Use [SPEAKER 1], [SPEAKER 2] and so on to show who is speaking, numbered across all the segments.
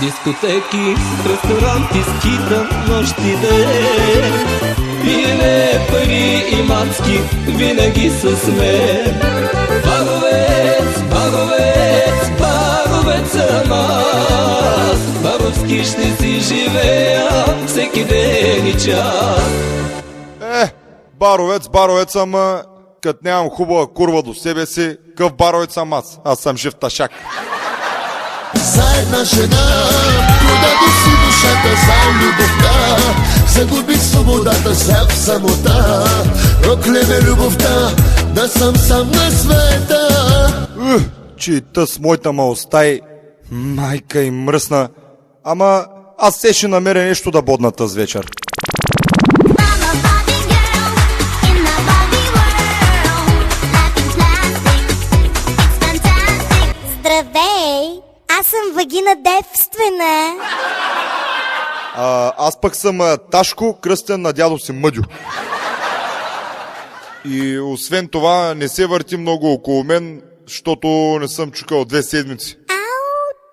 [SPEAKER 1] Дискотеки, ресторанти, скитам нощ и ден. Пиене, пари и мацки, винаги с мен. Баровец, баровец, баровец съм аз. Баровски ще си живея всеки ден и час.
[SPEAKER 2] Баровец, баровец съм, като нямам хубава курва до себе си, къв баровец съм аз. Аз съм жив ташак.
[SPEAKER 3] За една жена продаде си душата за любовта, загуби свободата в самота. Проклеме любовта, да съм сам на света.
[SPEAKER 2] Че тъс моята ма остай, майка и мръсна. Ама аз се ще намеря нещо да бодна тъс вечер.
[SPEAKER 4] Здравей! Аз съм Вагина девствена.
[SPEAKER 2] Аз пък съм Ташко, кръстен на дядо си Мъдю. И освен това не се върти много около мен, защото не съм чукал 2 седмици.
[SPEAKER 4] Ау,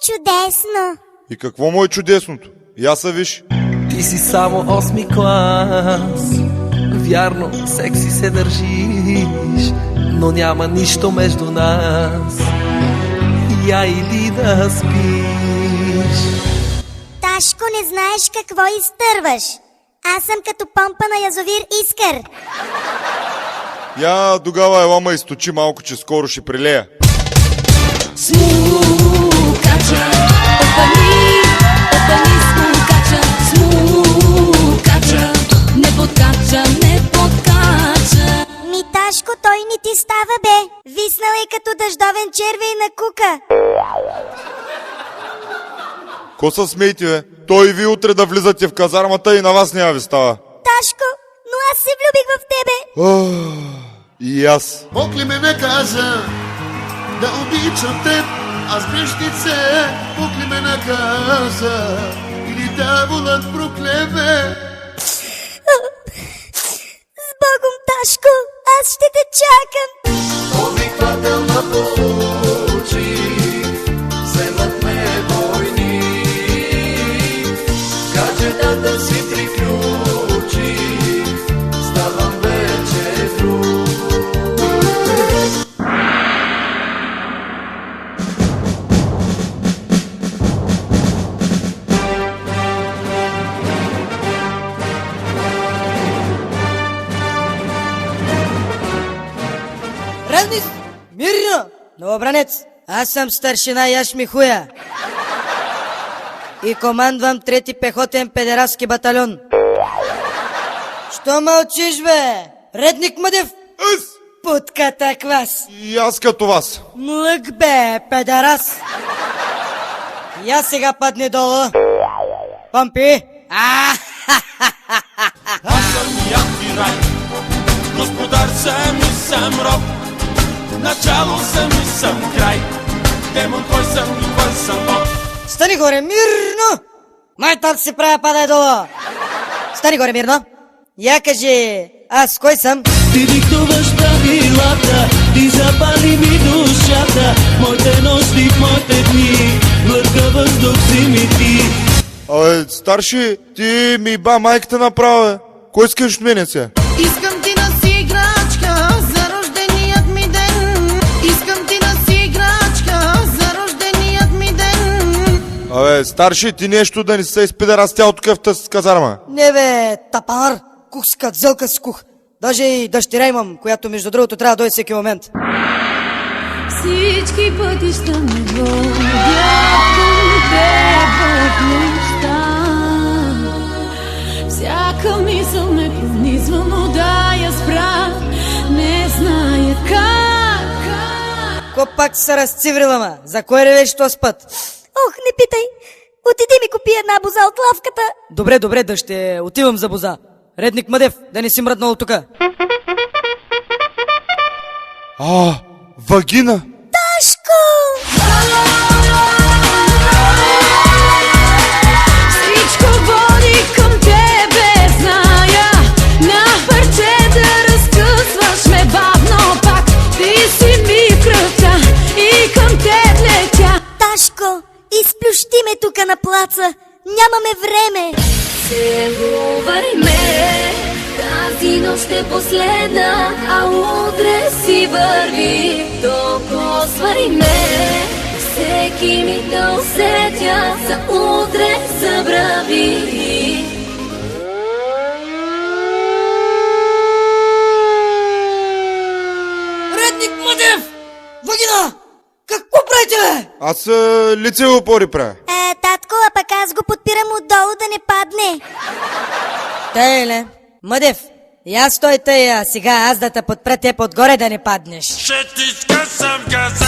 [SPEAKER 4] чудесно!
[SPEAKER 2] И какво му е чудесното? Я са виж.
[SPEAKER 1] Ти си само 8-ми клас. Вярно, секси се държиш, но няма нищо между нас. Я иди да спиш.
[SPEAKER 4] Ташко, не знаеш какво изтърваш. Аз съм като помпа на язовир Искър.
[SPEAKER 2] Я тогава ела ма източи малко, че скоро ще прилея.
[SPEAKER 5] Смукача, опани смукача, смукача, не подкача, не подкача.
[SPEAKER 4] Ми, Ташко, той не ти става, бе. Виснал е като дъждовен червей на кука.
[SPEAKER 2] Ко се смейте, бе? Той и ви утре да влизате в казармата и на вас няма ви става.
[SPEAKER 4] Ташко, но аз се влюбих в тебе.
[SPEAKER 2] И аз.
[SPEAKER 3] Бог ли ме наказа да обичам теб, аз грешнице. Бог ли ме наказа или дяволът проклеме?
[SPEAKER 4] С Богом, Ташко, аз ще те чакам.
[SPEAKER 3] Обиквателна получих, вземат ме войни, гаджетата си приключих, ставам вече друг.
[SPEAKER 6] Разни! Мирно! Новобранец! Аз съм старшина Яшми Хуя и командвам 3-ти пехотен педерастки батальон. Що мълчиш, бе? Редник Мъдев! Путката квас!
[SPEAKER 2] И аз като вас.
[SPEAKER 6] Млък, бе, педерас! Я сега падни долу. Помпи!
[SPEAKER 7] Аз съм яки рай, господар съм и съм роб. Начало съм и съм край, демон кой съм и кой съм бог.
[SPEAKER 6] Стани горе, мирно! Майтал си правя, падай долу! Стани горе, мирно! Я кажи, аз кой съм?
[SPEAKER 1] Ти диктуваш правилата, ти запали ми душата. Моите нощи, моите дни, глътка въздух си ми ти.
[SPEAKER 2] Старши, ти ми ба майката направя. Кой искаш от мене сега?
[SPEAKER 5] Искам ти да си играчка за рожденият ми ден. Искам ти да си играчка за рожденият ми ден.
[SPEAKER 2] Старши, ти нещо да не се изпида тяло тук в тази казарма.
[SPEAKER 6] Не бе, тапанар, кух си кът зелка си кух. Даже и дъщеря имам, която между другото трябва да дойде всеки момент.
[SPEAKER 5] Всички пътища ме водят към теб в нощта. Всяка мисъл ме пронизва, но да я спра не зная как.
[SPEAKER 6] Ко пак се разциврила, ма? За кой ревеш този път?
[SPEAKER 4] Ох, не питай. Отиди ми купи една боза от лавката.
[SPEAKER 6] Добре, добре, да ще отивам за боза. Редник Мъдев, да не си мръднал от тука.
[SPEAKER 2] Вагина!
[SPEAKER 4] Ташко!
[SPEAKER 5] Всичко води към тебе, зная. На парчета разкъсваш ме бавно пак. Ти си ми в кръвта и към теб летя.
[SPEAKER 4] Ташко, изплющи Пусти ме тука на плаца, нямаме време.
[SPEAKER 8] Целувай ме, тази нощ е последна, а утре си върви. Докосвай ме, всеки ми да усетя, за утре забрави.
[SPEAKER 6] Редник Мъдев! Вагина! Какво правите, бе?
[SPEAKER 2] Аз лице опори правя.
[SPEAKER 4] Татко, а пък аз го подпирам отдолу да не падне.
[SPEAKER 6] Тейле, Мъдев, я стой тъй, а сега аз да те подпра теб отгоре да не паднеш.
[SPEAKER 7] Ще ти скъсам газа.